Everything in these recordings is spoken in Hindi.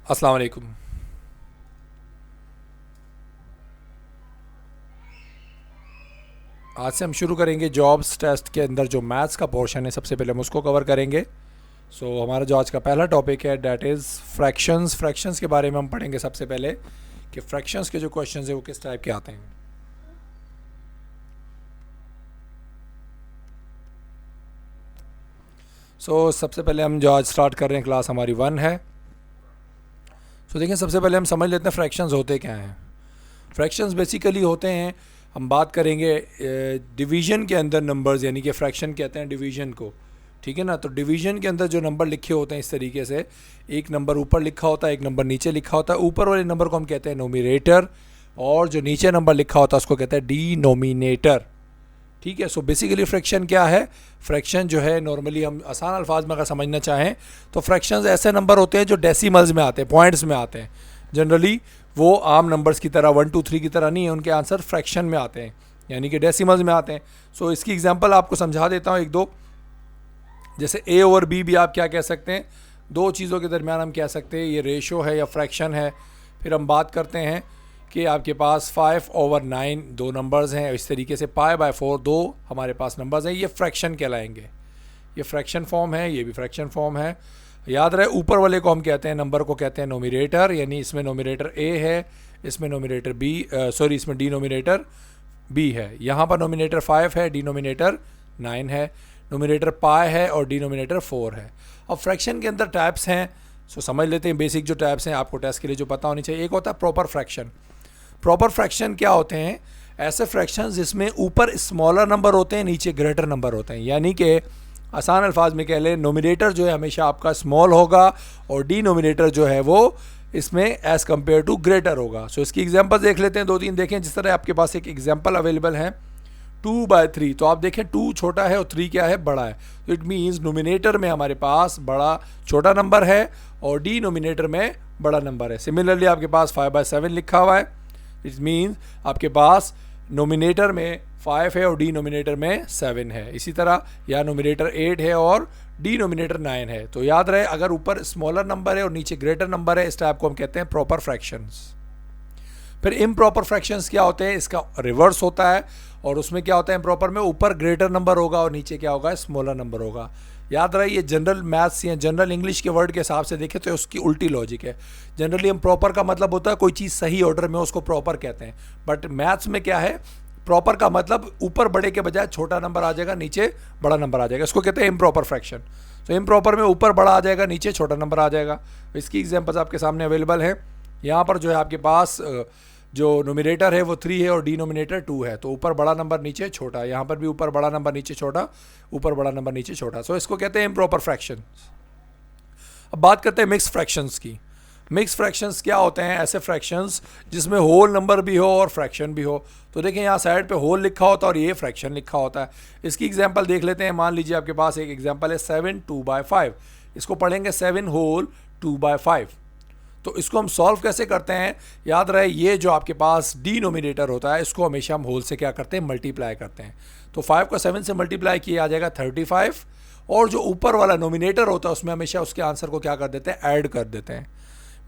अस्सलाम वालेकुम। आज से हम शुरू करेंगे जॉब्स टेस्ट के अंदर जो मैथ्स का पोर्शन है, सबसे पहले हम उसको कवर करेंगे। हमारा जो आज का पहला टॉपिक है डैट इज़ फ्रैक्शंस। फ्रैक्शंस के बारे में हम पढ़ेंगे सबसे पहले कि फ्रैक्शंस के जो क्वेश्चंस है वो किस टाइप के आते हैं। सबसे पहले हम जो आज स्टार्ट कर रहे हैं क्लास हमारी 1 है। देखिए, सबसे पहले हम समझ लेते हैं फ्रैक्शंस होते क्या हैं। फ्रैक्शंस बेसिकली होते हैं, हम बात करेंगे डिवीजन के अंदर नंबर्स, यानी कि फ्रैक्शन कहते हैं डिवीजन को, ठीक है ना। तो डिवीजन के अंदर जो नंबर लिखे होते हैं इस तरीके से, एक नंबर ऊपर लिखा होता है, एक नंबर नीचे लिखा होता है। ऊपर वाले नंबर को हम कहते हैं नोमिनेटर, और जो नीचे नंबर लिखा होता है उसको कहते हैं डिनोमिनेटर, ठीक है। बेसिकली फ्रैक्शन क्या है? फ्रैक्शन जो है, नॉर्मली हम आसान अल्फाज में अगर समझना चाहें तो फ्रैक्शंस ऐसे नंबर होते हैं जो डेसिमल्स में आते हैं, पॉइंट्स में आते हैं। जनरली वो आम नंबर्स की तरह 1 2 3 की तरह नहीं है, उनके आंसर फ्रैक्शन में आते हैं, यानी कि डेसिमल्स में आते हैं। इसकी एग्जांपल आपको समझा देता हूँ एक दो। जैसे ए और बी भी आप क्या कह सकते हैं, दो चीज़ों के दरमियान हम कह सकते हैं ये रेशो है या फ्रैक्शन है। फिर हम बात करते हैं कि आपके पास 5/9 दो नंबर्स हैं, इस तरीके से π/4 दो हमारे पास नंबर्स हैं, ये फ्रैक्शन कहलाएंगे। ये फ्रैक्शन फॉर्म है, ये भी फ्रैक्शन फॉर्म है। याद रहे, ऊपर वाले को हम कहते हैं, नंबर को कहते हैं नोमिनेटर, यानी इसमें नोमिनेटर ए है, इसमें नोमिनेटर बी, इसमें डिनोमिनेटर बी है। यहाँ पर नोमिनेटर 5 है, डिनोमिनेटर 9 है, नोमिनेटर पाई है और डिनोमिनेटर 4 है। अब फ्रैक्शन के अंदर टाइप्स हैं, समझ लेते हैं बेसिक जो टाइप्स हैं, आपको टेस्ट के लिए जो पता होनी चाहिए। एक होता है प्रॉपर फ्रैक्शन। प्रॉपर फ्रैक्शन क्या होते हैं? ऐसे फ्रैक्शन जिसमें ऊपर स्मॉलर नंबर होते हैं, नीचे ग्रेटर नंबर होते हैं, यानी कि आसान अल्फाज में कह लें, नोमिनेटर जो है हमेशा आपका स्मॉल होगा और डिनोमिनेटर जो है वो इसमें एज कम्पेयर टू ग्रेटर होगा। इसकी एग्जांपल देख लेते हैं, दो तीन देखें। जिस तरह आपके पास एक एग्जांपल अवेलेबल है 2/3, तो आप देखें 2 छोटा है और 3 क्या है, बड़ा है। तो इट मीन्स नोमिनेटर में हमारे पास बड़ा छोटा नंबर है और डिनोमिनेटर में बड़ा नंबर है। सिमिलरली आपके पास 5/7 लिखा हुआ है, इट मीन्स आपके पास नोमिनेटर में 5 है और डिनोमिनेटर में 7 है। इसी तरह या नोमिनेटर 8 है और डिनोमिनेटर 9 है। तो याद रहे, अगर ऊपर स्मॉलर नंबर है और नीचे ग्रेटर नंबर है, इस टाइप को हम कहते हैं प्रॉपर फ्रैक्शंस। फिर इम्प्रॉपर फ्रैक्शंस क्या होते हैं? इसका रिवर्स होता है, और उसमें क्या होता है इम्प्रॉपर में, ऊपर ग्रेटर नंबर होगा और नीचे क्या होगा, स्मॉलर नंबर होगा। याद रहे, ये जनरल मैथ्स या जनरल इंग्लिश के वर्ड के हिसाब से देखें तो उसकी उल्टी लॉजिक है। जनरली हम प्रॉपर का मतलब होता है कोई चीज़ सही ऑर्डर में, उसको प्रॉपर कहते हैं। बट मैथ्स में क्या है, प्रॉपर का मतलब ऊपर बड़े के बजाय छोटा नंबर आ जाएगा, नीचे बड़ा नंबर आ जाएगा, इसको कहते हैं इम्प्रॉपर फ्रैक्शन। इम्प्रॉपर में ऊपर बड़ा आ जाएगा, नीचे छोटा नंबर आ जाएगा। इसकी एग्जाम्पल्स आपके सामने अवेलेबल है। यहाँ पर जो है आपके पास जो नोमिनेटर है वो 3 है और डिनोमिनेटर 2 है, तो ऊपर बड़ा नंबर नीचे छोटा। यहाँ पर भी ऊपर बड़ा नंबर नीचे छोटा, ऊपर बड़ा नंबर नीचे छोटा। इसको कहते हैं इम्प्रॉपर फ्रैक्शन। अब बात करते हैं मिक्स फ्रैक्शंस की। मिक्स फ्रैक्शंस क्या होते हैं? ऐसे फ्रैक्शंस जिसमें होल नंबर भी हो और फ्रैक्शन भी हो। तो देखें, यहाँ साइड पे होल लिखा होता है और ये फ्रैक्शन लिखा होता है। इसकी एग्जांपल देख लेते हैं। मान लीजिए आपके पास एक एग्जांपल है 7 2/5, इसको पढ़ेंगे 7 होल 2/5। तो इसको हम सॉल्व कैसे करते हैं? याद रहे, ये जो आपके पास डिनोमिनेटर होता है इसको हमेशा हम होल से क्या करते हैं, मल्टीप्लाई करते हैं। तो 5 को 7 से मल्टीप्लाई किया आ जाएगा 35, और जो ऊपर वाला नोमिनेटर होता है उसमें हमेशा उसके आंसर को क्या कर देते हैं, ऐड कर देते हैं।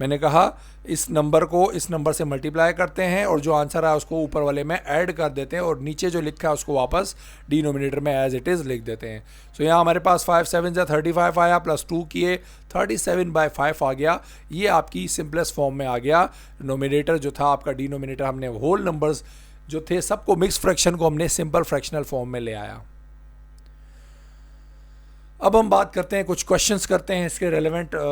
मैंने कहा इस नंबर को इस नंबर से मल्टीप्लाई करते हैं और जो आंसर है उसको ऊपर वाले में ऐड कर देते हैं, और नीचे जो लिखा है उसको वापस डिनोमिनेटर में एज इट इज़ लिख देते हैं। यहाँ हमारे पास 5 7 से 35 आया, प्लस 2 किए 37/5 आ गया। ये आपकी सिंपलेस्ट फॉर्म में आ गया। नोमिनेटर जो था आपका, डिनोमिनेटर हमने होल नंबर्स जो थे सबको, मिक्स फ्रैक्शन को हमने सिंपल फ्रैक्शनल फॉर्म में ले आया। अब हम बात करते हैं, कुछ क्वेश्चंस करते हैं इसके रेलेवेंट।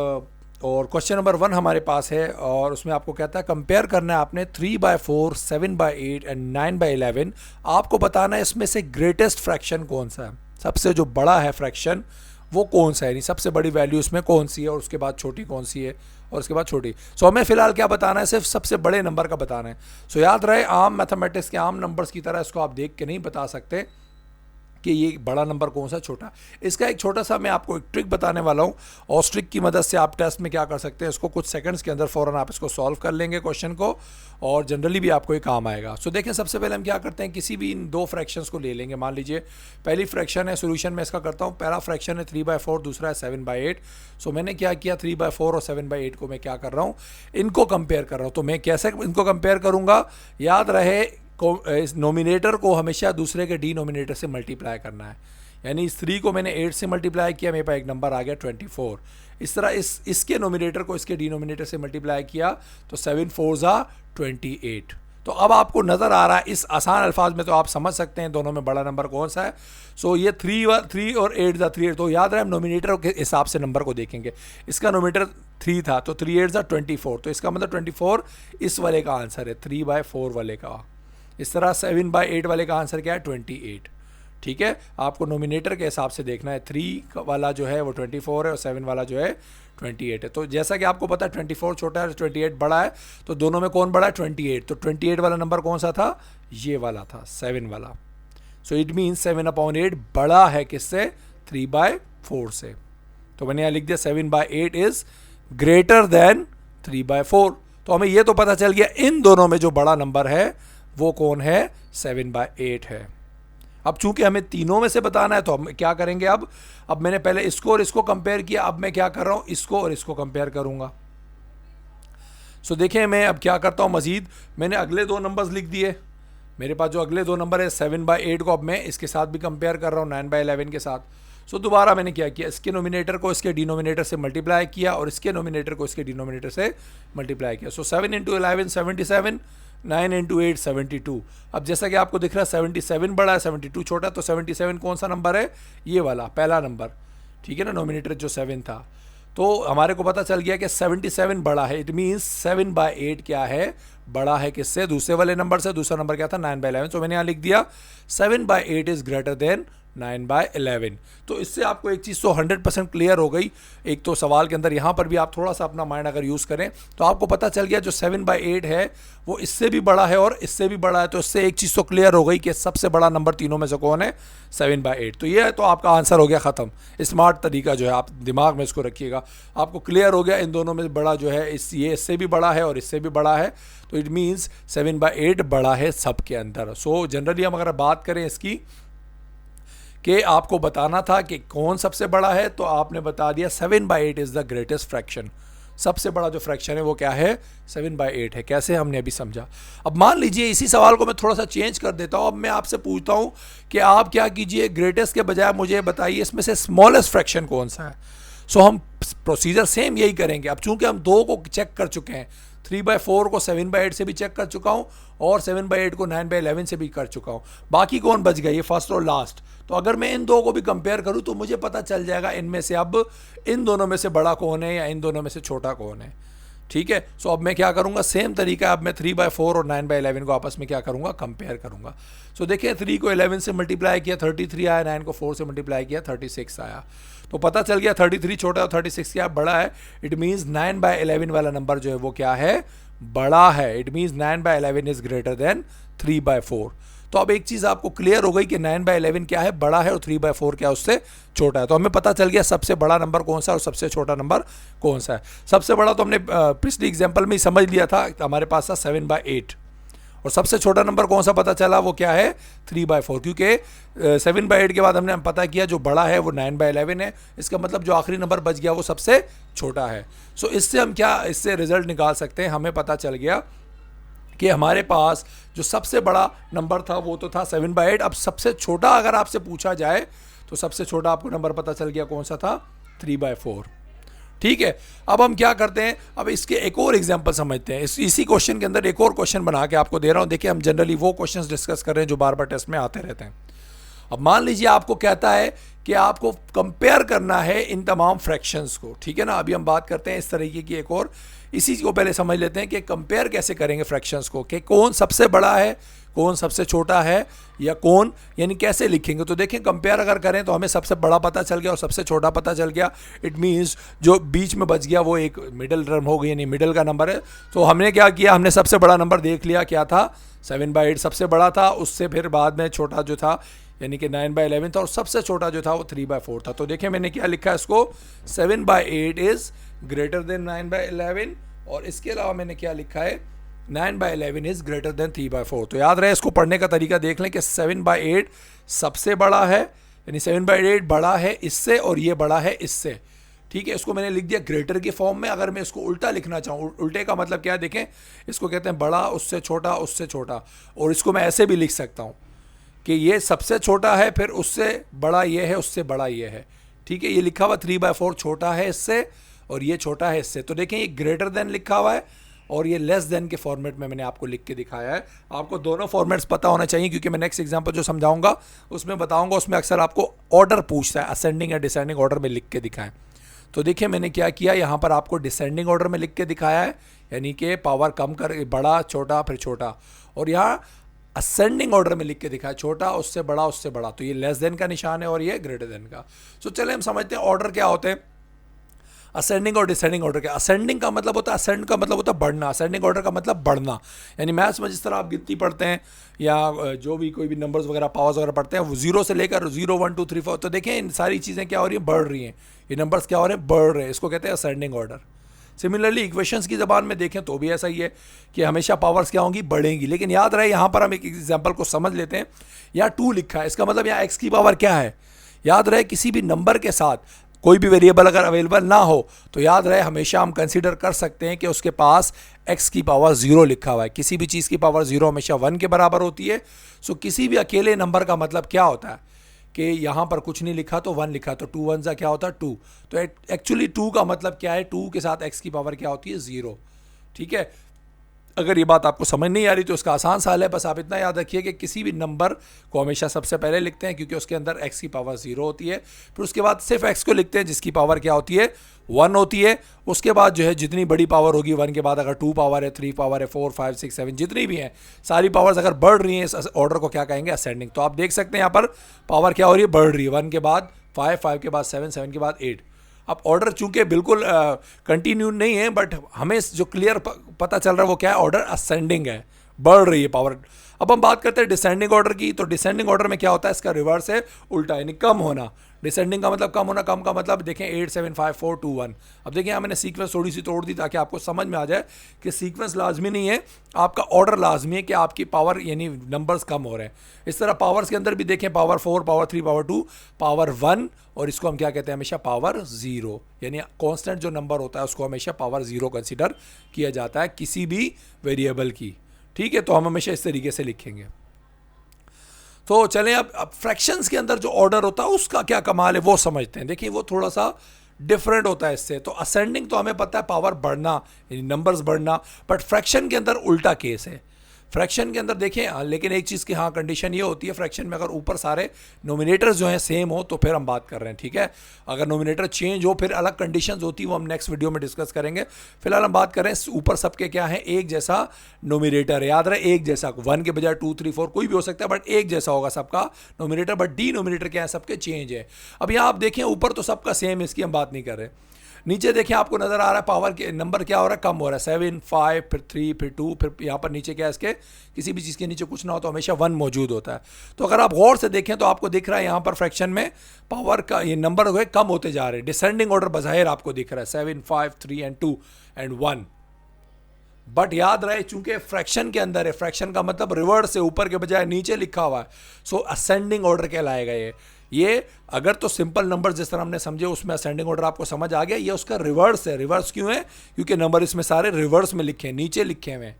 और क्वेश्चन नंबर 1 हमारे पास है, और उसमें आपको कहता है कंपेयर करना है आपने 3/4 7/8 एंड 9/11। आपको बताना है इसमें से ग्रेटेस्ट फ्रैक्शन कौन सा है, सबसे जो बड़ा है फ्रैक्शन वो कौन सा है, यानी सबसे बड़ी वैल्यू उसमें कौन सी है, और उसके बाद छोटी कौन सी है, और उसके बाद छोटी। हमें फिलहाल क्या बताना है, सिर्फ सबसे बड़े नंबर का बताना है। याद रहे, आम मैथमेटिक्स के आम नंबर्स की तरह इसको आप देख के नहीं बता सकते कि ये बड़ा नंबर कौन सा, छोटा। इसका एक छोटा सा मैं आपको एक ट्रिक बताने वाला हूँ, और उस ट्रिक की मदद से आप टेस्ट में क्या कर सकते हैं, इसको कुछ सेकंड्स के अंदर फ़ौरन आप इसको सॉल्व कर लेंगे क्वेश्चन को, और जनरली भी आपको ये काम आएगा। सो देखें, सबसे पहले हम क्या करते हैं, किसी भी इन दो फ्रैक्शंस को ले लेंगे। मान लीजिए पहली फ्रैक्शन है, सोल्यूशन में इसका करता हूँ, पहला फ्रैक्शन है 3/4, दूसरा है 7/8। सो मैंने क्या किया, 3/4 और 7/8 को मैं क्या कर रहा हूँ, इनको कंपेयर कर रहा हूँ। तो मैं कैसे इनको कंपेयर करूँगा, याद रहे इस नोमिनेटर को हमेशा दूसरे के डिनोमिनेटर से मल्टीप्लाई करना है। यानी इस 3 को मैंने 8 से मल्टीप्लाई किया, मेरे पास एक नंबर आ गया 24। इस तरह इसके नोमिनेटर को इसके डिनोमिनेटर से मल्टीप्लाई किया तो 7 4 28। तो अब आपको नज़र आ रहा है इस आसान अल्फाज में, तो आप समझ सकते हैं दोनों में बड़ा नंबर कौन सा है। सो ये 3 और 8 3। तो याद रहे हम नोमिनेटर के हिसाब से नंबर को देखेंगे। इसका नोमिनेटर 3 था तो 3 8 24, तो इसका मतलब 24 इस वाले का आंसर है, 3/4 वाले का। इस तरह 7/8 वाले का आंसर क्या है, 28। ठीक है, आपको नोमिनेटर के हिसाब से देखना है। 3 वाला जो है वो 24 है और 7 वाला जो है 28 है। तो जैसा कि आपको पता है 24 छोटा है, 28 बड़ा है, तो दोनों में कौन बड़ा है, 28। तो 28 वाला नंबर कौन सा था, ये वाला था, 7 वाला। सो इट मीन्स 7/8 बड़ा है किससे, 3/4 से। तो मैंने यहाँ लिख दिया 7/8 इज ग्रेटर देन 3/4। तो हमें ये तो पता चल गया इन दोनों में जो बड़ा नंबर है वो कौन है, 7/8 है। अब चूंकि हमें तीनों में से बताना है तो हम क्या करेंगे, अब मैंने पहले इसको और इसको कंपेयर किया, अब मैं क्या कर रहा हूं, इसको और इसको कंपेयर करूंगा। सो देखें मैं अब क्या करता हूं, मजीद मैंने अगले दो नंबर्स लिख दिए। मेरे पास जो अगले दो नंबर है 7/8 को अब मैं इसके साथ भी कंपेयर कर रहा हूं 9/11 के साथ। सो दोबारा मैंने क्या किया, इसके नोमिनेटर को इसके डिनोमिनेटर से मल्टीप्लाई किया और इसके नोमिनेटर को इसके डिनोमिनेटर से मल्टीप्लाई किया। सो 7 × 11 77, 9 × 8 72। अब जैसा कि आपको दिख रहा है 77 बड़ा है, 72 छोटा, तो 77 कौन सा नंबर है, ये वाला पहला नंबर। ठीक है ना, नोमिनेटर जो 7 था। तो हमारे को पता चल गया कि 77 बड़ा है। इट मीन्स 7/8 क्या है, बड़ा है किससे, दूसरे वाले नंबर से। दूसरा नंबर क्या था, 9/11। तो मैंने यहाँ लिख दिया 7/8 इज ग्रेटर देन 9/11। तो इससे आपको एक चीज़ तो 100% क्लियर हो गई। एक तो सवाल के अंदर यहाँ पर भी आप थोड़ा सा अपना माइंड अगर यूज़ करें तो आपको पता चल गया जो 7/8 है वो इससे भी बड़ा है और इससे भी बड़ा है। तो इससे एक चीज़ तो क्लियर हो गई कि सबसे बड़ा नंबर तीनों में से कौन है, 7/8। तो ये तो आपका आंसर हो गया ख़त्म। स्मार्ट तरीका जो है आप दिमाग में इसको रखिएगा। आपको क्लियर हो गया इन दोनों में बड़ा जो है ये इससे भी बड़ा है और इससे भी बड़ा है। तो इट मीन्स 7/8 बड़ा है सब के अंदर। सो जनरली हम अगर बात करें इसकी कि आपको बताना था कि कौन सबसे बड़ा है, तो आपने बता दिया 7/8 इज़ द ग्रेटेस्ट फ्रैक्शन। सबसे बड़ा जो फ्रैक्शन है वो क्या है, 7/8 है। कैसे, हमने अभी समझा। अब मान लीजिए इसी सवाल को मैं थोड़ा सा चेंज कर देता हूँ। अब मैं आपसे पूछता हूँ कि आप क्या कीजिए, ग्रेटेस्ट के बजाय मुझे बताइए इसमें से स्मॉलेस्ट फ्रैक्शन कौन सा है। सो हम प्रोसीजर सेम यही करेंगे। अब चूंकि हम दो को चेक कर चुके हैं, 3/4 को 7/8 से भी चेक कर चुका हूँ और 7/8 को 9/11 से भी कर चुका हूँ। बाकी कौन बच गया, ये फर्स्ट और लास्ट। तो अगर मैं इन दो को भी कंपेयर करूँ तो मुझे पता चल जाएगा इनमें से अब इन दोनों में से बड़ा कौन है या इन दोनों में से छोटा कौन है। ठीक है, सो अब मैं क्या करूंगा, सेम तरीका। अब मैं 3/4 और 9/11 को आपस में क्या करूंगा, कंपेयर करूंगा। सो देखिए 3 को 11 से मल्टीप्लाई किया 33 आया, 9 को 4 से मल्टीप्लाई किया 36 आया। तो पता चल गया 33 छोटा और 36 क्या बड़ा है। इट मीन्स 9/11 वाला नंबर जो है वो क्या है, बड़ा है। It means 9/11 is greater than 3/4। तो अब एक चीज़ आपको क्लियर हो गई कि 9/11 क्या है, बड़ा है, और 3/4 क्या है, उससे छोटा है। तो हमें पता चल गया सबसे बड़ा नंबर कौन सा है और सबसे छोटा नंबर कौन सा है। सबसे बड़ा तो हमने पिछली एग्जांपल में ही समझ लिया था, हमारे पास था 7/8। और सबसे छोटा नंबर कौन सा पता चला, वो क्या है, 3/4। क्योंकि 7/8 के बाद हमने पता किया जो बड़ा है वो 9/11 है। इसका मतलब जो आखिरी नंबर बच गया वो सबसे छोटा है। सो इससे हम क्या, इससे रिजल्ट निकाल सकते हैं। हमें पता चल गया कि हमारे पास जो सबसे बड़ा नंबर था वो तो था 7/8। अब सबसे छोटा अगर आपसे पूछा जाए तो सबसे छोटा आपको नंबर पता चल गया कौन सा था, 3/4। ठीक है, अब हम क्या करते हैं, अब इसके एक और एग्जांपल समझते हैं। इसी क्वेश्चन के अंदर एक और क्वेश्चन बना के आपको दे रहा हूं। देखिए हम जनरली वो क्वेश्चंस डिस्कस कर रहे हैं जो बार बार टेस्ट में आते रहते हैं। अब मान लीजिए आपको कहता है कि आपको कंपेयर करना है इन तमाम फ्रैक्शंस को। ठीक है ना, अभी हम बात करते हैं इस तरीके की एक और। इसी को पहले समझ लेते हैं कि कंपेयर कैसे करेंगे फ्रैक्शंस को, कि कौन सबसे बड़ा है, कौन सबसे छोटा है, या कौन, यानी कैसे लिखेंगे। तो देखें कंपेयर अगर करें तो हमें सबसे बड़ा पता चल गया और सबसे छोटा पता चल गया। इट मीन्स जो बीच में बच गया वो एक मिडिल टर्म हो गई, यानी मिडिल का नंबर है। तो हमने क्या किया, हमने सबसे बड़ा नंबर देख लिया, क्या था, 7/8 सबसे बड़ा था। उससे फिर बाद में छोटा जो था यानी कि 9/11 था, और सबसे छोटा जो था वो 3/4 था। तो देखिए मैंने क्या लिखा है इसको, 7/8 इज ग्रेटर देन 9/11, और इसके अलावा मैंने क्या लिखा है, 9/11 इज ग्रेटर देन 3/4। तो याद रहे, इसको पढ़ने का तरीका देख लें कि 7/8 सबसे बड़ा है, यानी 7/8 बड़ा है इससे और ये बड़ा है इससे, ठीक है। इसको मैंने लिख दिया ग्रेटर की फॉर्म में। अगर मैं इसको उल्टा लिखना चाहूँ, उल्टे का मतलब क्या है देखें, इसको कहते हैं बड़ा उससे छोटा उससे छोटा, और इसको मैं ऐसे भी लिख सकता हूँ कि ये सबसे छोटा है, फिर उससे बड़ा ये है, उससे बड़ा ये है, ठीक है। ये लिखा हुआ 3/4 छोटा है इससे और ये छोटा है इससे। तो देखें ये ग्रेटर देन लिखा हुआ है और ये लेस देन के फॉर्मेट में मैंने आपको लिख के दिखाया है। आपको दोनों फॉर्मेट्स पता होना चाहिए, क्योंकि मैं नेक्स्ट एग्जांपल जो समझाऊंगा उसमें बताऊंगा, उसमें अक्सर आपको ऑर्डर पूछता है, असेंडिंग या डिसेंडिंग ऑर्डर में लिख के दिखाएं। तो देखिए मैंने क्या किया, यहाँ पर आपको डिसेंडिंग ऑर्डर में लिख के दिखाया है, यानी कि पावर कम कर, बड़ा छोटा फिर छोटा, और यहाँ असेंडिंग ऑर्डर में लिख के दिखाया, छोटा उससे बड़ा उससे बड़ा। तो ये लेस देन का निशान है और ये ग्रेटर देन का। सो चले हम समझते हैं ऑर्डर क्या होते हैं, असेंडिंग और डिसेंडिंग ऑर्डर क्या। असेंडिंग का मतलब होता है, असेंड का मतलब होता है बढ़ना, असेंडिंग ऑर्डर का मतलब बढ़ना। यानी मैथ्स में जिस तरह आप गिनती पढ़ते हैं या जो भी कोई भी नंबर्स वगैरह पावर्स वगैरह पढ़ते हैं, वो 0 से लेकर 0 1 2 3 4, तो देखें इन सारी चीज़ें क्या हो रही हैं, बढ़ रही हैं, ये नंबर्स क्या हो रहे हैं, बढ़ रहे हैं, इसको कहते हैं असेंडिंग ऑर्डर। सिमिलरली इक्वेशंस की ज़बान में देखें तो भी ऐसा ही है कि हमेशा पावर्स क्या होंगी, बढ़ेंगी। लेकिन याद रहे यहाँ पर हम एक एग्जाम्पल को समझ लेते हैं। यहाँ 2 लिखा है, इसका मतलब यहाँ x की पावर क्या है। याद रहे किसी भी नंबर के साथ कोई भी वेरिएबल अगर अवेलेबल ना हो तो याद रहे हमेशा हम कंसीडर कर सकते हैं कि उसके पास x की पावर 0 लिखा हुआ है। किसी भी चीज़ की पावर 0 हमेशा 1 के बराबर होती है। सो किसी भी अकेले नंबर का मतलब क्या होता है कि यहाँ पर कुछ नहीं लिखा तो 1 लिखा, तो 2 1 ज़ा क्या होता है 2। तो एक्चुअली 2 का मतलब क्या है, 2 के साथ x की पावर क्या होती है, 0, ठीक है। अगर ये बात आपको समझ नहीं आ रही तो उसका आसान सा हल है, बस आप इतना याद रखिए कि किसी भी नंबर को हमेशा सबसे पहले लिखते हैं क्योंकि उसके अंदर x की पावर 0 होती है, फिर उसके बाद सिर्फ x को लिखते हैं जिसकी पावर क्या होती है, 1 होती है। उसके बाद जो है जितनी बड़ी पावर होगी 1 के बाद, अगर 2 पावर है, 3 पावर है, 4 5 6 7 जितनी भी हैं सारी पावर्स अगर बढ़ रही हैं इस ऑर्डर को क्या कहेंगे, असेंडिंग। तो आप देख सकते हैं यहाँ पर पावर क्या हो रही है, बढ़ रही है, 1 के बाद 5 5 के बाद 7 7 के बाद 8। अब ऑर्डर चूंकि बिल्कुल कंटिन्यू नहीं है, बट हमें जो क्लियर पता चल रहा है वो क्या है, ऑर्डर असेंडिंग है, बढ़ रही है पावर। अब हम बात करते हैं डिसेंडिंग ऑर्डर की। तो डिसेंडिंग ऑर्डर में क्या होता है, इसका रिवर्स है, उल्टा, यानी कम होना। डिसेंडिंग का मतलब कम होना, कम का मतलब देखें 8 7 5 4 2 1। अब देखिए यहाँ मैंने सीक्वेंस थोड़ी सी तोड़ दी ताकि आपको समझ में आ जाए कि सीक्वेंस लाजमी नहीं है, आपका ऑर्डर लाजमी है कि आपकी पावर यानी नंबर्स कम हो रहे हैं। इस तरह पावर्स के अंदर भी देखें, पावर 4 पावर 3 पावर 2 पावर 1, और इसको हम क्या कहते हैं, हमेशा पावर 0, यानी कांस्टेंट जो नंबर होता है उसको हमेशा पावर 0 कंसीडर किया जाता है किसी भी वेरिएबल की, ठीक है। तो हम हमेशा इस तरीके से लिखेंगे। तो चलें अब फ्रैक्शंस के अंदर जो ऑर्डर होता है उसका क्या कमाल है वो समझते हैं। देखिए वो थोड़ा सा डिफरेंट होता है इससे। तो असेंडिंग तो हमें पता है पावर बढ़ना, यानी नंबर्स बढ़ना, बट फ्रैक्शन के अंदर उल्टा केस है। फ्रैक्शन के अंदर देखें, लेकिन एक चीज़ की हाँ कंडीशन ये होती है, फ्रैक्शन में अगर ऊपर सारे नोमिनेटर्स जो हैं सेम हो तो फिर हम बात कर रहे हैं, ठीक है। अगर नोमिनेटर चेंज हो फिर अलग कंडीशंस होती है, वो हम नेक्स्ट वीडियो में डिस्कस करेंगे। फिलहाल हम बात कर रहे हैं ऊपर सबके क्या है, एक जैसा नोमिनेटर है। याद रहे एक जैसा, 1 के बजाय 2 3 4 कोई भी हो सकता है, बट एक जैसा होगा सबका नोमिनेटर, बट डी नोमिनेटर क्या है, सबके चेंज है। अब यहाँ आप देखें ऊपर तो सबका सेम है, इसकी हम बात नहीं कर रहे। नीचे देखिए आपको नजर आ रहा है पावर के नंबर क्या हो रहा है, कम हो रहा है, 7 5 फिर 3 फिर 2, फिर यहाँ पर नीचे क्या है इसके, किसी भी चीज़ के नीचे कुछ ना हो तो हमेशा 1 मौजूद होता है। तो अगर आप गौर से देखें तो आपको दिख रहा है यहाँ पर फ्रैक्शन में पावर का ये नंबर हुए कम होते जा रहे हैं। डिसेंडिंग ऑर्डर बज़ाहिर आपको दिख रहा है 7 5 3 एंड 2 एंड 1, बट याद रहे चूंकि फ्रैक्शन के अंदर है, फ्रैक्शन का मतलब रिवर्स से ऊपर के बजाय नीचे लिखा हुआ है, सो असेंडिंग ऑर्डर कहलाएगा ये अगर तो सिंपल नंबर जिस तरह हमने समझे उसमें असेंडिंग ऑर्डर आपको समझ आ गया, ये उसका रिवर्स है। रिवर्स क्यों है, क्योंकि नंबर इसमें सारे रिवर्स में लिखे हैं, नीचे लिखे हुए हैं।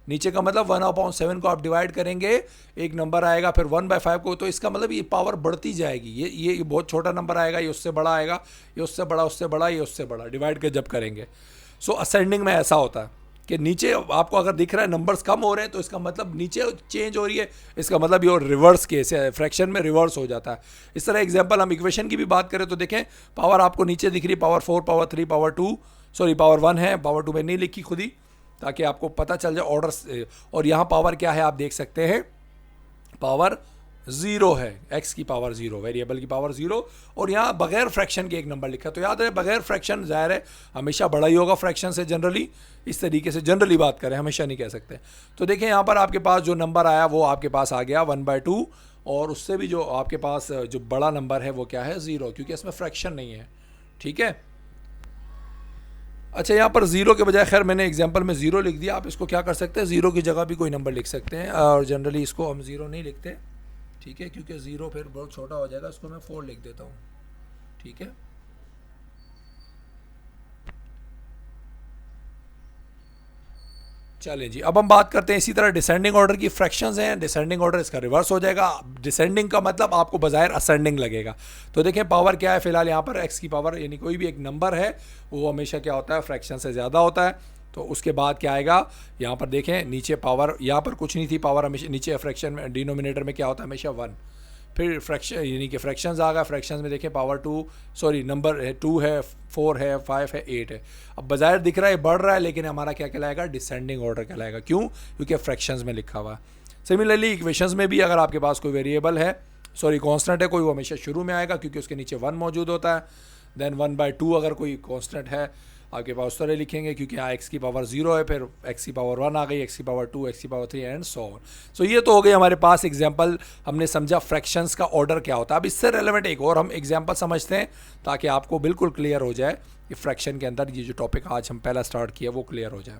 नीचे का मतलब 1/7 को आप डिवाइड करेंगे, एक नंबर आएगा, फिर 1/5 को, तो इसका मतलब ये पावर बढ़ती जाएगी। ये बहुत छोटा नंबर आएगा, ये उससे बड़ा आएगा, ये उससे बड़ा, उससे बड़ा, ये उससे बड़ा, डिवाइड के जब करेंगे। सो असेंडिंग में ऐसा होता है कि नीचे आपको अगर दिख रहा है नंबर्स कम हो रहे हैं तो इसका मतलब नीचे चेंज हो रही है, इसका मतलब ये रिवर्स केस है, फ्रैक्शन में रिवर्स हो जाता है। इस तरह एग्जांपल हम इक्वेशन की भी बात करें तो देखें पावर आपको नीचे दिख रही है, power 4 power 3 power 2, sorry power 1 है, पावर 2 में नहीं लिखी खुद ही ताकि आपको पता चल जाए ऑर्डर। और यहाँ पावर क्या है आप देख सकते हैं, पावर 0 है, x की पावर 0, वेरिएबल की पावर 0, और यहाँ बगैर फ्रैक्शन के एक नंबर लिखा। तो याद रहे बगैर फ्रैक्शन जाहिर है हमेशा बड़ा ही होगा फ्रैक्शन से, जनरली इस तरीके से जनरली बात करें, हमेशा नहीं कह सकते। तो देखें यहाँ पर आपके पास जो नंबर आया वो आपके पास आ गया 1/2, और उससे भी जो आपके पास जो बड़ा नंबर है वो क्या है, 0, क्योंकि इसमें फ्रैक्शन नहीं है। ठीक है, अच्छा यहाँ पर 0 के बजाय, खैर मैंने एग्जांपल में 0 लिख दिया, आप इसको क्या कर सकते हैं, 0 की जगह भी कोई नंबर लिख सकते हैं, और जनरली इसको हम 0 नहीं लिखते, ठीक है, क्योंकि 0 फिर बहुत छोटा हो जाएगा, इसको मैं 4 लिख देता हूँ। ठीक है, चलें जी, अब हम बात करते हैं इसी तरह डिसेंडिंग ऑर्डर की। फ्रैक्शंस हैं, डिसेंडिंग ऑर्डर इसका रिवर्स हो जाएगा। डिसेंडिंग का मतलब आपको बजाय असेंडिंग लगेगा। तो देखें पावर क्या है, फिलहाल यहाँ पर एक्स की पावर, यानी कोई भी एक नंबर है वो हमेशा क्या होता है, फ्रैक्शन से ज़्यादा होता है। तो उसके बाद क्या आएगा, यहाँ पर देखें नीचे पावर, यहाँ पर कुछ नहीं थी, पावर हमेशा नीचे, फ्रैक्शन में डिनोमिनेटर में क्या होता है, हमेशा 1। फिर फ्रैक्शन यानी कि फ्रैक्शंस आ गया, फ्रैक्शंस में देखें पावर 2, सॉरी नंबर है 2 है, 4 है, 5 है, 8 है। अब बजाय दिख रहा है बढ़ रहा है, लेकिन हमारा क्या कहलाएगा, डिसेंडिंग ऑर्डर कहलाएगा। क्यों, क्योंकि फ्रैक्शंस में लिखा हुआ है। सिमिलरली इक्वेशंस में भी अगर आपके पास कोई वेरिएबल है, सॉरी कांस्टेंट है कोई, वो हमेशा शुरू में आएगा क्योंकि उसके नीचे 1 मौजूद होता है। देन 1/2 अगर कोई कांस्टेंट है आपके पास, उस तरह लिखेंगे क्योंकि यहाँ एक्स की पावर 0 है, फिर एक्स की पावर 1 आ गई, एक्स की पावर 2, एक्स की पावर 3 एंड सो ऑन। सो ये तो हो गई हमारे पास एग्जांपल, हमने समझा फ्रैक्शंस का ऑर्डर क्या होता है। अब इससे रेलेवेंट एक और हम एग्जांपल समझते हैं ताकि आपको बिल्कुल क्लियर हो जाए कि फ्रैक्शन के अंदर ये जो टॉपिक आज हम पहला स्टार्ट किया वो क्लियर हो जाए।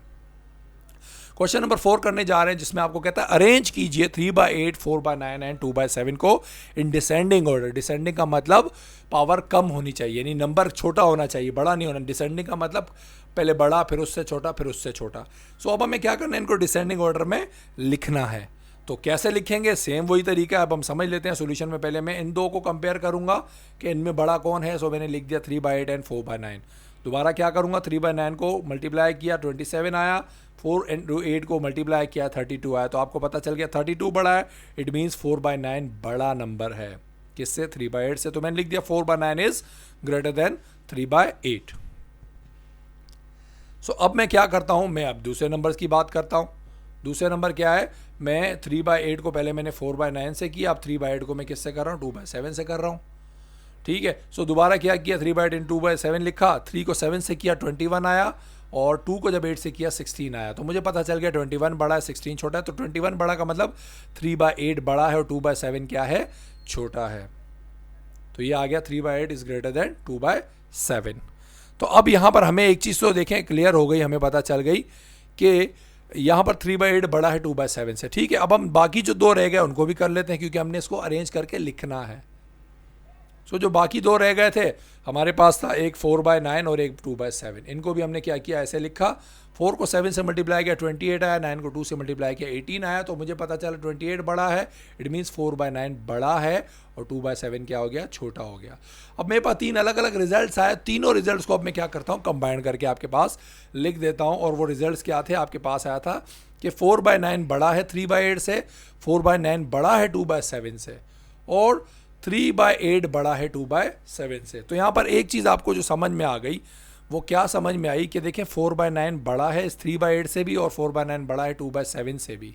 क्वेश्चन नंबर 4 करने जा रहे हैं, जिसमें आपको कहता है अरेंज कीजिए 3/8, 4/9 एंड 2/7 को इन डिसेंडिंग ऑर्डर। डिसेंडिंग का मतलब पावर कम होनी चाहिए, यानी नंबर छोटा होना चाहिए, बड़ा नहीं होना। डिसेंडिंग का मतलब पहले बड़ा, फिर उससे छोटा, फिर उससे छोटा। सो अब हमें क्या करना है, इनको डिसेंडिंग ऑर्डर में लिखना है। तो कैसे लिखेंगे, सेम वही तरीका है। अब हम समझ लेते हैं सोल्यूशन में। पहले मैं इन दो को कंपेयर करूंगा कि इनमें बड़ा कौन है। सो मैंने लिख दिया 3/8 एंड 4/9। दोबारा क्या करूंगा, 3/9 को मल्टीप्लाई किया 27 आया, 4/8 को मल्टीप्लाई किया 32 आया। तो आपको पता चल गया 32 बड़ा है, इट मीन्स 4/9 बड़ा नंबर है। किससे, 3/8 से। तो मैंने लिख दिया 4/9 इज ग्रेटर देन 3/8। सो अब मैं क्या करता हूं, मैं अब दूसरे नंबर्स की बात करता हूं। दूसरे नंबर क्या है, मैं 3/8 को पहले मैंने 4/9 से किया, अब 3/8 को मैं किससे कर रहा हूं, 2/7 से कर रहा हूं। ठीक है, सो दोबारा क्या किया, 3/8 इन 2/7 लिखा, 3 को 7 से किया 21 आया, और 2 को जब 8 से किया 16 आया। तो मुझे पता चल गया 21 बड़ा है, 16 छोटा है। तो 21 बड़ा का मतलब 3/8 बड़ा है और 2/7 क्या है, छोटा है। तो ये आ गया 3/8 इज ग्रेटर देन 2/7। तो अब यहां पर हमें एक चीज़ तो देखें क्लियर हो गई, हमें पता चल गई कि यहां पर 3/8 बड़ा है 2/7 से। ठीक है, अब हम बाकी जो दो रह गए उनको भी कर लेते हैं, क्योंकि हमने इसको अरेंज करके लिखना है। सो जो बाकी दो रह गए थे हमारे पास था, एक 4/9 और एक 2/7। इनको भी हमने क्या किया, ऐसे लिखा। 4 को 7 से मल्टीप्लाई किया 28 आया, 9 को 2 से मल्टीप्लाई किया 18 आया। तो मुझे पता चला 28 बड़ा है, इट मीन्स 4/9 बड़ा है और 2/7 क्या हो गया, छोटा हो गया। अब मेरे पास 3 अलग अलग रिजल्ट्स आए। तीनों रिजल्ट्स को अब मैं क्या करता हूँ, कंबाइन करके आपके पास लिख देता हूँ। और वो रिजल्ट्स क्या थे, आपके पास आया था कि 4/9 बड़ा है 3/8 से, 4/9 बड़ा है 2/7 से, और 3/8 बड़ा है 2/7 से। तो यहाँ पर एक चीज़ आपको जो समझ में आ गई, वो क्या समझ में आई कि देखें 4/9 बड़ा है इस 3/8 से भी, और 4/9 बड़ा है 2/7 से भी,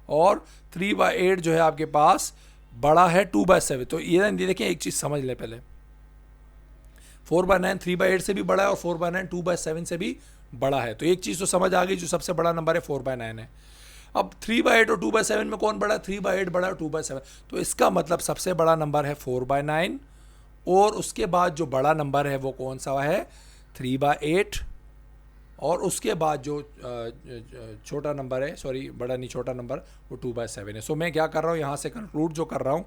और 3/8 जो है आपके पास बड़ा है 2/7। तो ये देखें एक चीज़ समझ लें पहले, 4/9 3/8 से भी बड़ा है और 4/9 2/7 से भी बड़ा है। तो एक चीज़ तो समझ आ गई, जो सबसे बड़ा नंबर है 4/9 है। अब 3/8 और 2/7 में कौन बड़ा है, 3/8 बड़ा है 2/7। तो इसका मतलब सबसे बड़ा नंबर है 4/9, और उसके बाद जो बड़ा नंबर है वो कौन सा है, 3/8, और उसके बाद जो छोटा नंबर है, सॉरी बड़ा नहीं छोटा नंबर, वो 2/7 है। सो मैं क्या कर रहा हूँ, यहाँ से कंक्लूड जो कर रहा हूँ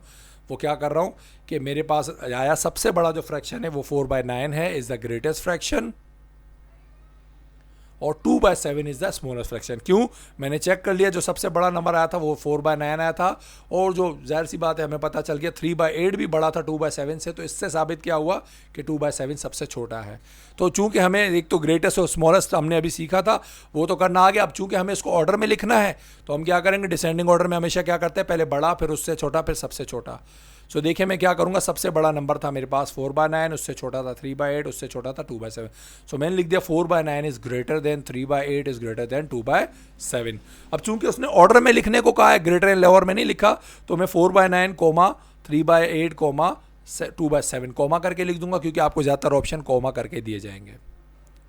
वो क्या कर रहा हूँ कि मेरे पास आया सबसे बड़ा जो फ्रैक्शन है वो 4/9 है, इज़ द ग्रेटेस्ट फ्रैक्शन, और 2/7 इज द स्मॉलेस्ट फ्रैक्शन। क्यों, मैंने चेक कर लिया, जो सबसे बड़ा नंबर आया था वो 4/9 आया था, और जो जाहिर सी बात है हमें पता चल गया 3/8 भी बड़ा था 2/7 से। तो इससे साबित क्या हुआ कि 2/7 सबसे छोटा है। तो चूंकि हमें एक तो ग्रेटेस्ट और स्मॉलेस्ट हमने अभी सीखा था, वो तो करना आ गया। अब चूंकि हमें इसको ऑर्डर में लिखना है, तो हम क्या करेंगे, डिसेंडिंग ऑर्डर में हमेशा क्या करते हैं, पहले बड़ा, फिर उससे छोटा, फिर सबसे छोटा। सो देखिए मैं क्या करूंगा, सबसे बड़ा नंबर था मेरे पास 4/9, उससे छोटा था 3/8, उससे छोटा था 2/7। सो मैंने लिख दिया 4/9 is greater than 3/8 is greater than 2/7। अब चूंकि उसने ऑर्डर में लिखने को कहा है, ग्रेटर एंड लोअर में नहीं लिखा, तो मैं 4/9 कोमा 3/8 कोमा 2/7 कोमा करके लिख दूंगा, क्योंकि आपको ज़्यादातर ऑप्शन कोमा करके दिए जाएंगे।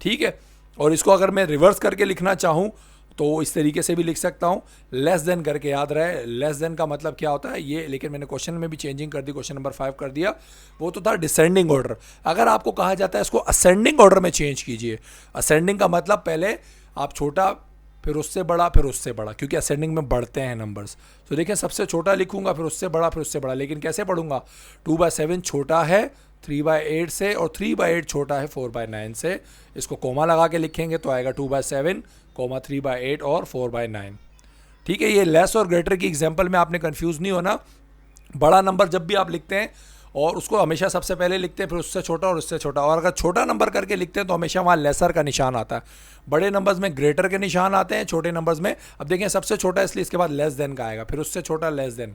ठीक है, और इसको अगर मैं रिवर्स करके लिखना चाहूँ तो इस तरीके से भी लिख सकता हूँ। लेस देन करके याद रहे, लेस देन का मतलब क्या होता है ये, लेकिन मैंने क्वेश्चन में भी चेंजिंग कर दी, क्वेश्चन नंबर 5 कर दिया, वो तो था डिसेंडिंग ऑर्डर। अगर आपको कहा जाता है इसको असेंडिंग ऑर्डर में चेंज कीजिए, असेंडिंग का मतलब पहले आप छोटा, फिर उससे बड़ा, फिर उससे बड़ा, क्योंकि असेंडिंग में बढ़ते हैं नंबर्स। तो देखिए सबसे छोटा लिखूंगा, फिर उससे बड़ा, फिर उससे बड़ा, लेकिन कैसे पढ़ूंगा, 2/7 छोटा है 3/8 से, और 3/8 छोटा है 4/9 से। इसको कोमा लगा के लिखेंगे तो आएगा 2/7, 3/8 और 4/9। ठीक है, ये लेस और ग्रेटर की एग्जांपल में आपने कंफ्यूज नहीं होना। बड़ा नंबर जब भी आप लिखते हैं और उसको हमेशा सबसे पहले लिखते हैं, फिर उससे छोटा और उससे छोटा, और अगर छोटा नंबर करके लिखते हैं तो हमेशा वहाँ लेसर का निशान आता है। बड़े नंबर्स में ग्रेटर के निशान आते हैं, छोटे नंबर्स में, अब देखें सबसे छोटा इसलिए इसके बाद लेस देन का आएगा, फिर उससे छोटा लेस देन,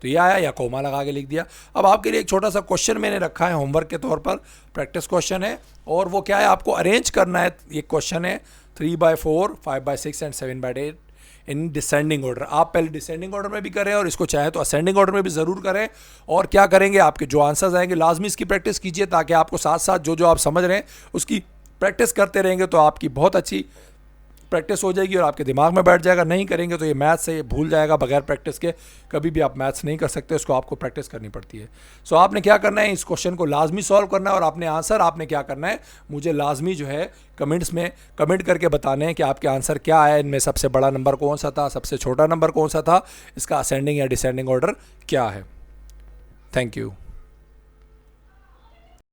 तो ये आया, या कोमा लगा के लिख दिया। अब आपके लिए एक छोटा सा क्वेश्चन मैंने रखा है होमवर्क के तौर पर, प्रैक्टिस क्वेश्चन है, और वो क्या है, आपको अरेंज करना है। ये क्वेश्चन है 3/4, 5/6 एंड 7/8 इन डिसेंडिंग ऑर्डर। आप पहले डिसेंडिंग ऑर्डर में भी करें, और इसको चाहे तो असेंडिंग ऑर्डर में भी ज़रूर करें। और क्या करेंगे, आपके जो आंसर्स आएंगे लाजमी इसकी प्रैक्टिस कीजिए, ताकि आपको साथ साथ जो जो आप समझ रहे हैं उसकी प्रैक्टिस करते रहेंगे तो आपकी बहुत अच्छी प्रैक्टिस हो जाएगी और आपके दिमाग में बैठ जाएगा। नहीं करेंगे तो ये मैथ्स से ये भूल जाएगा, बगैर प्रैक्टिस के कभी भी आप मैथ्स नहीं कर सकते, उसको आपको प्रैक्टिस करनी पड़ती है। सो आपने क्या करना है, इस क्वेश्चन को लाजमी सॉल्व करना है, और अपने आंसर आपने क्या करना है, मुझे लाजमी जो है कमेंट्स में कमेंट करके बताने हैं कि आपके आंसर क्या आया, इनमें सबसे बड़ा नंबर कौन सा था, सबसे छोटा नंबर कौन सा था, इसका असेंडिंग या डिसेंडिंग ऑर्डर क्या है। Thank you.